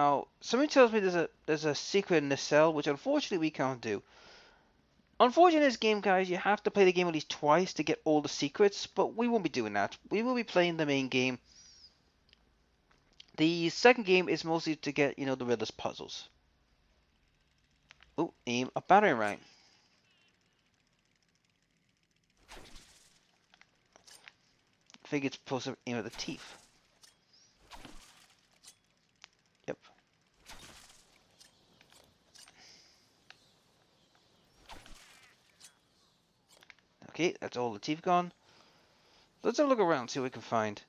Now, something tells me there's a secret in this cell, which unfortunately we can't do. Unfortunately, in this game, guys, you have to play the game at least twice to get all the secrets, but we won't be doing that. We will be playing the main game. The second game is mostly to get, you know, the Riddler's puzzles. Oh, aim a battering ram. I think it's supposed to aim at the teeth. Yep. Okay, that's all the teeth gone. Let's have a look around, see what we can find.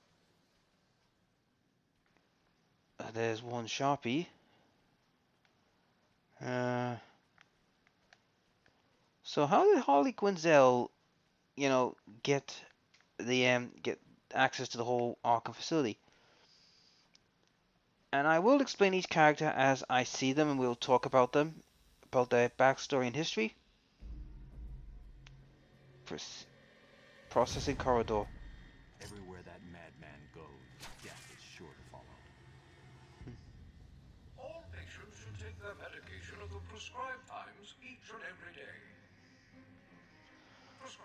There's one Sharpie. So how did Harley Quinzell, you know, get access to the whole Arkham facility? And I will explain each character as I see them, and we'll talk about them, about their backstory and history. Processing corridor. Everywhere that madman goes, death is sure to follow. All patients should take their medication at the prescribed times each and every day.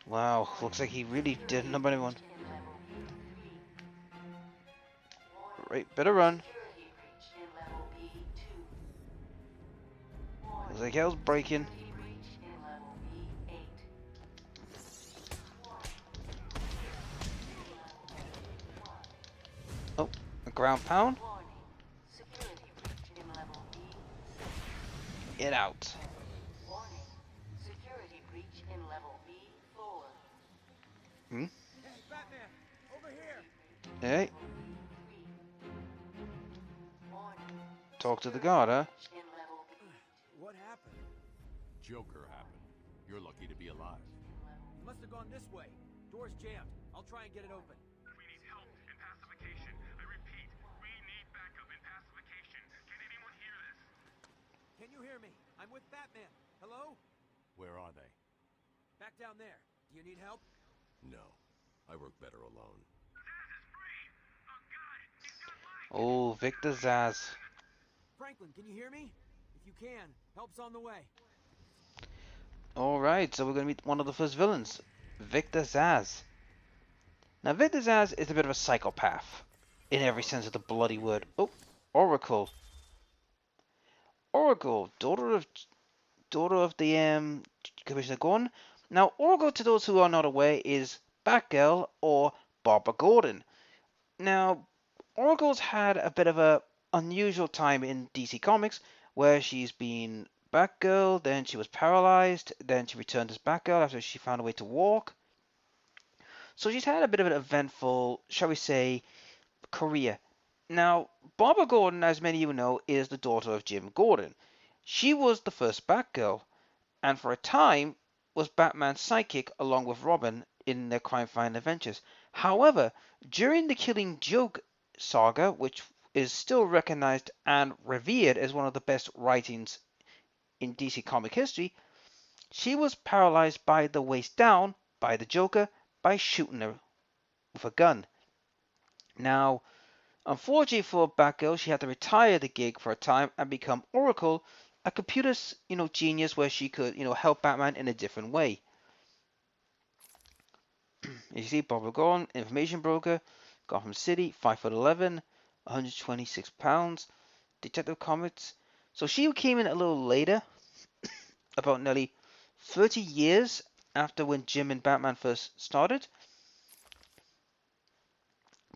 Wow, looks like he really did number anyone. Right, better run. Looks like hell's breaking. Oh, a ground pound. Get out. Hmm? Hey, Batman, over here. Hey. Talk to the guard, huh? What happened? Joker happened. You're lucky to be alive. He must have gone this way. Door's jammed. I'll try and get it open. We need help and pacification. I repeat, we need backup and pacification. Can anyone hear this? Can you hear me? I'm with Batman. Hello? Where are they? Back down there. Do you need help? No. I work better alone. Zazz is free! Oh God, he's got life! Oh, Victor Zazz. Franklin, can you hear me? If you can, help's on the way. Alright, so we're going to meet one of the first villains, Victor Zazz. Now, Victor Zazz is a bit of a psychopath, in every sense of the bloody word. Oh, Oracle. Oracle, daughter of the Commissioner Gordon. Now, Oracle, to those who are not aware, is Batgirl or Barbara Gordon. Now, Oracle's had a bit of a unusual time in DC Comics, where she's been Batgirl, then she was paralyzed, then she returned as Batgirl after she found a way to walk. So she's had a bit of an eventful, shall we say, career. Now, Barbara Gordon, as many of you know, is the daughter of Jim Gordon. She was the first Batgirl, and for a time was Batman's sidekick along with Robin in their crime-fighting adventures. However, during the Killing Joke saga, which is still recognized and revered as one of the best writings in DC comic history, she was paralyzed by the waist down by the Joker by shooting her with a gun. Now, unfortunately for Batgirl, she had to retire the gig for a time and become Oracle, a computer, genius where she could, help Batman in a different way. You see, Barbara Gordon, information broker, Gotham City, 5'11", 126 pounds, Detective Comics. So she came in a little later, about nearly 30 years after when Jim and Batman first started.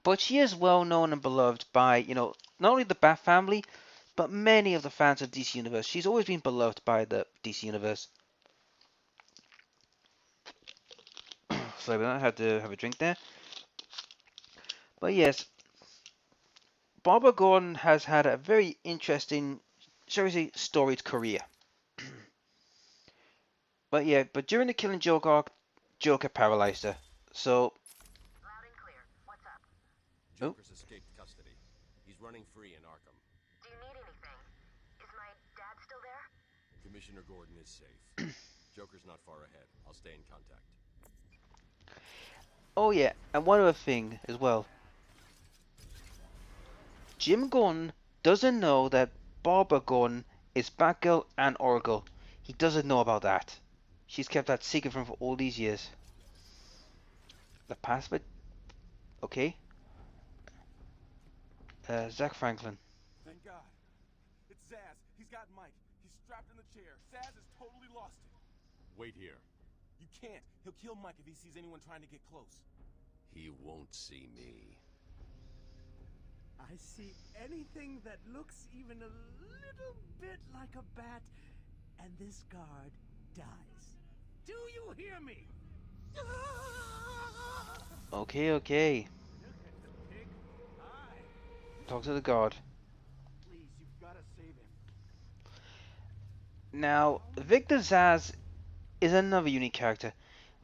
But she is well known and beloved by, not only the Bat family, but many of the fans of DC Universe. She's always been beloved by the DC Universe. Sorry about that, I had to have a drink there. But yes, Barbara Gordon has had a very interesting, shall we say, storied career. But during the Killing Joke arc, Joker paralyzed her. So. Loud and clear. What's up? Joker's escaped custody. He's running free in Arkham. Do you need anything? Is my dad still there? Commissioner Gordon is safe. Joker's not far ahead. I'll stay in contact. Oh yeah, and one other thing as well. Jim Gordon doesn't know that Barbara Gordon is Batgirl and Oracle. He doesn't know about that. She's kept that secret from him for all these years. The password? Okay. Zach Franklin. Thank God. It's Zazz. He's got Mike. He's strapped in the chair. Zazz has totally lost it. Wait here. You can't. He'll kill Mike if he sees anyone trying to get close. He won't see me. I see anything that looks even a little bit like a bat, and this guard dies. Do you hear me? Okay, okay. Look at the pig eye. Talk to the guard. Please, you've got to save him. Now, Victor Zazz is another unique character.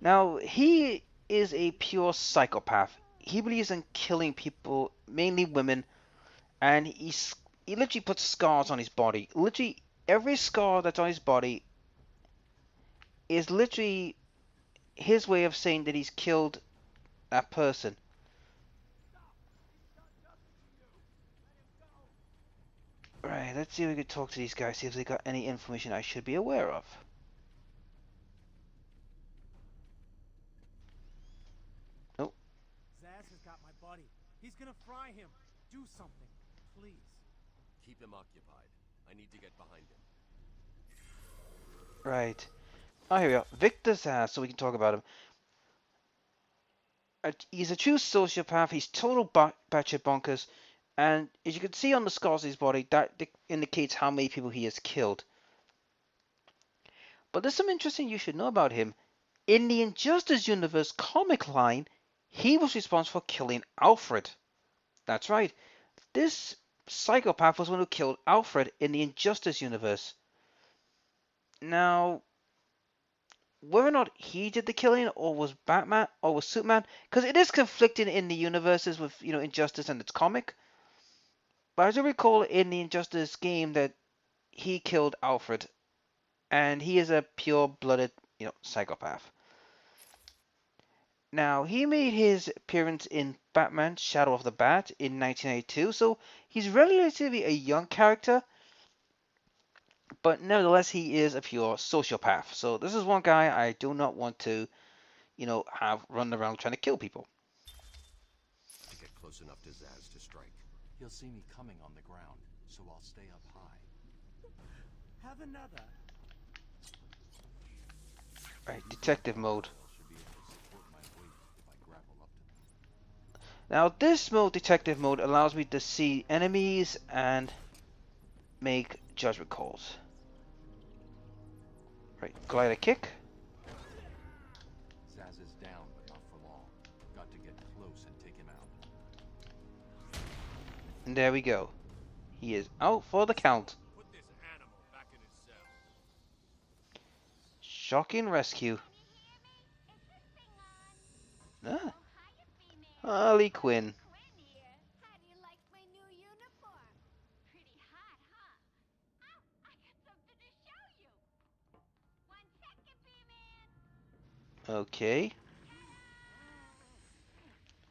Now, he is a pure psychopath. He believes in killing people, mainly women, and he literally puts scars on his body. Literally, every scar that's on his body is literally his way of saying that he's killed that person. Right, let's see if we can talk to these guys, see if they got any information I should be aware of. Oh. Zazz has got my buddy. He's gonna fry him. Do something, please. Keep him occupied. I need to get behind him. Right. Oh, here we are. Victor Zazz, so we can talk about him. He's a true sociopath. He's total batshit bonkers. And as you can see on the scars on his body, that indicates how many people he has killed. But there's some interesting you should know about him. In the Injustice Universe comic line, he was responsible for killing Alfred. That's right. This psychopath was the one who killed Alfred in the Injustice Universe. Now, whether or not he did the killing, or was Batman, or was Superman, because it is conflicting in the universes with, Injustice and its comic. But as I recall in the Injustice game that he killed Alfred, and he is a pure-blooded, psychopath. Now, he made his appearance in Batman Shadow of the Bat in 1982, so he's relatively a young character, but nevertheless, he is a pure sociopath. So this is one guy I do not want to, have run around trying to kill people. To get close enough to Zazz to strike. He'll see me coming on the ground, so I'll stay up high. Have another. Right, detective mode. Should be able to support my weight if I grapple up to them. Now this mode, detective mode, allows me to see enemies and make judgment calls. Right, glider kick. Zazz is down, but not for long. Got to get close and take him out. And there we go. He is out for the count. Put this animal back in his cell. Shocking rescue. Ah. Harley Quinn. How do you like my new uniform? Pretty hot, huh? Oh, I got something to show you. 1 second, B-Man. Okay.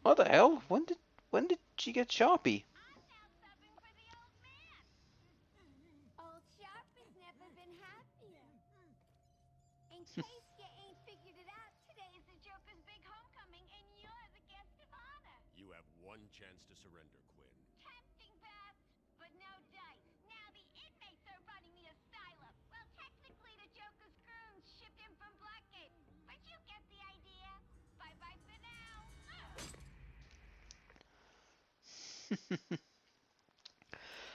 What the hell? When did she get Sharpie? I'm now subbing for the old man. Old Sharp has never been happier. In case you ain't figured it out, today is the Joker's big homecoming, and you're the guest of honor. You have one chance to surrender, Quinn. Tempting, Beth, but no dice. Now the inmates are running the asylum. Well, technically the Joker's goons shipped in from Blackgate, but you get the idea. Bye-bye for now.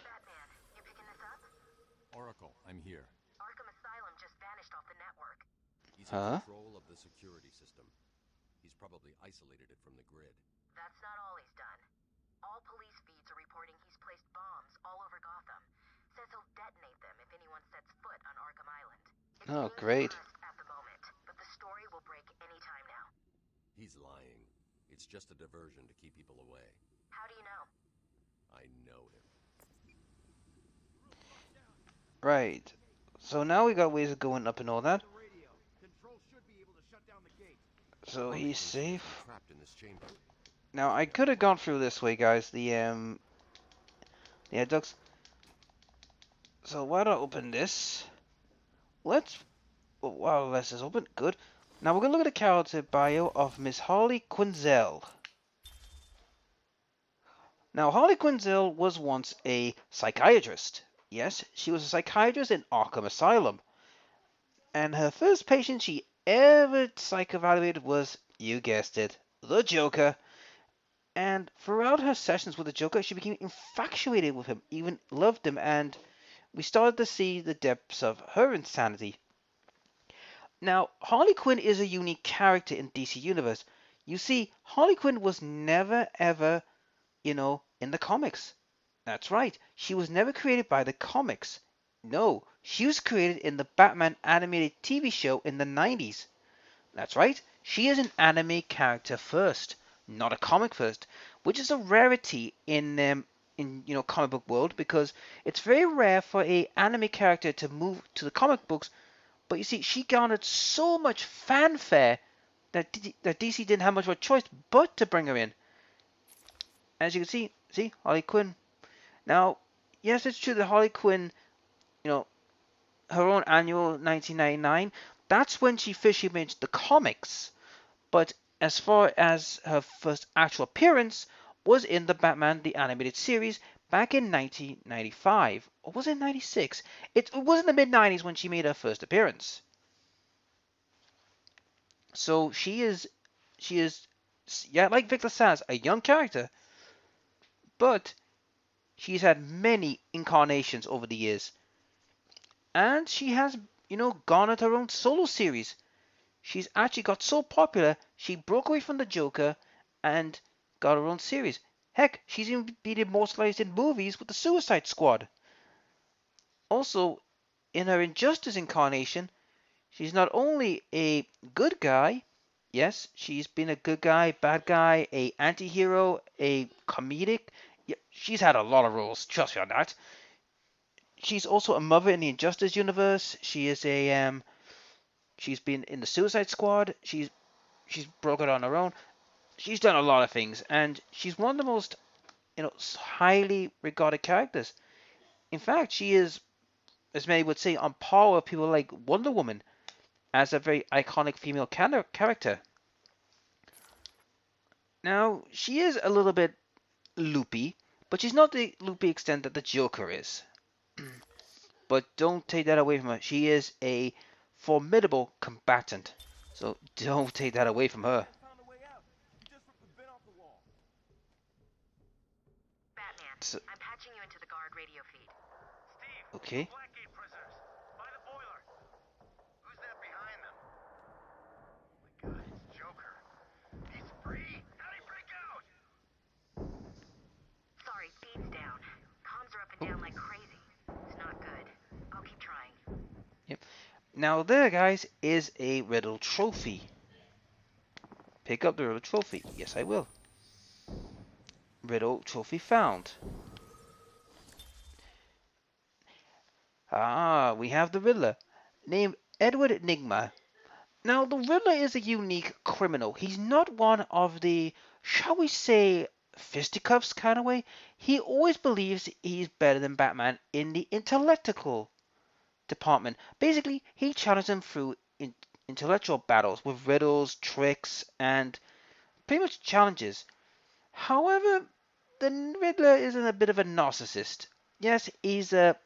Batman, you picking this up? Oracle, I'm here. Arkhem Asylum just vanished off the network. He's Huh? in control of the security system. He's probably isolated it from the grid. That's not all he's done. All police feeds are reporting he's placed bombs all over Gotham. Says he'll detonate them if anyone sets foot on Arkham Island. It's Oh, being great. suppressed at the moment, but the story will break any time now. He's lying. It's just a diversion to keep people away. How do you know? I know him. Right. So now we got ways of going up and all that. The radio. Control should be able to shut down the gate. So he's safe. Trapped in this chamber. Now I could have gone through this way, guys. The ducks. So why don't I open this? Let's... Oh, wow, this is open. Good. Now we're going to look at the character bio of Miss Harley Quinzell. Now, Harley Quinzell was once a psychiatrist. Yes, she was a psychiatrist in Arkham Asylum. And her first patient she ever psychoevaluated was, you guessed it, the Joker. And throughout her sessions with the Joker, she became infatuated with him, even loved him, and we started to see the depths of her insanity. Now, Harley Quinn is a unique character in DC Universe. You see, Harley Quinn was never ever, in the comics. That's right, she was never created by the comics. No, she was created in the Batman animated TV show in the 90s. That's right, she is an anime character first, not a comic first, which is a rarity in comic book world, because it's very rare for a anime character to move to the comic books. But you see, she garnered so much fanfare that DC didn't have much of a choice but to bring her in. As you can see Harley Quinn. Now, yes, it's true that Harley Quinn, her own annual 1999, that's when she officially made the comics. But as far as her first actual appearance was in the Batman the Animated Series back in 1995. Or was it 96? It was in the mid-90s when she made her first appearance. So she is, yeah, like Victor says, a young character. But she's had many incarnations over the years. And she has, garnered her own solo series. She's actually got so popular, she broke away from the Joker and got her own series. Heck, she's even been immortalized in movies with the Suicide Squad. Also, in her Injustice incarnation, she's not only a good guy, yes, she's been a good guy, bad guy, a anti-hero, a comedic. Yeah, she's had a lot of roles, trust me on that. She's also a mother in the Injustice universe. She is she's been in the Suicide Squad. She's broken on her own. She's done a lot of things, and she's one of the most, highly regarded characters. In fact, she is, as many would say, on par with people like Wonder Woman as a very iconic female character. Now, she is a little bit loopy, but she's not the loopy extent that the Joker is. But don't take that away from her. She is a formidable combatant. So don't take that away from her. Batman, So, I'm patching you into the guard radio feed. Steve, okay. Blackgate prisoners, by the boiler. Who's that behind them? Oh my God, it's Joker. He's free. How'd he break out? Sorry, feed's down. Comms are up and down like crazy. It's not good. I'll keep trying. Yep. Now there, guys, is a Riddle trophy. Pick up the Riddle trophy. Yes, I will. Riddle trophy found. Ah, we have the Riddler, named Edward Enigma. Now, the Riddler is a unique criminal. He's not one of the, shall we say, fisticuffs kind of way. He always believes he's better than Batman in the intellectual department. Basically, he challenges him through intellectual battles with riddles, tricks, and pretty much challenges. However, the Riddler isn't a bit of a narcissist. Yes, he's a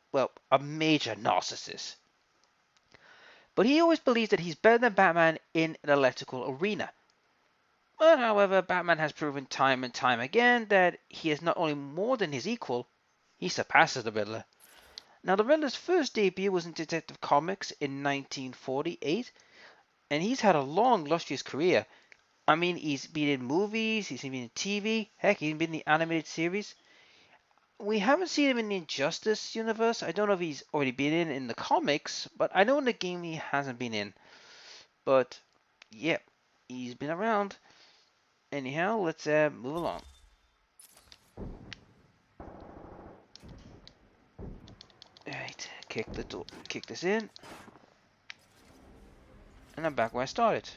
major narcissist. But he always believes that he's better than Batman in an electrical arena. But however, Batman has proven time and time again that he is not only more than his equal, he surpasses the Riddler. Now, the Riddler's first debut was in Detective Comics in 1948, and he's had a long, illustrious career. I mean, he's been in movies, he's been in TV, heck, he's been in the animated series. We haven't seen him in the Injustice universe. I don't know if he's already been in the comics, but I know in the game he hasn't been in. But, yeah, he's been around. Anyhow, let's move along. Alright, kick this in. And I'm back where I started.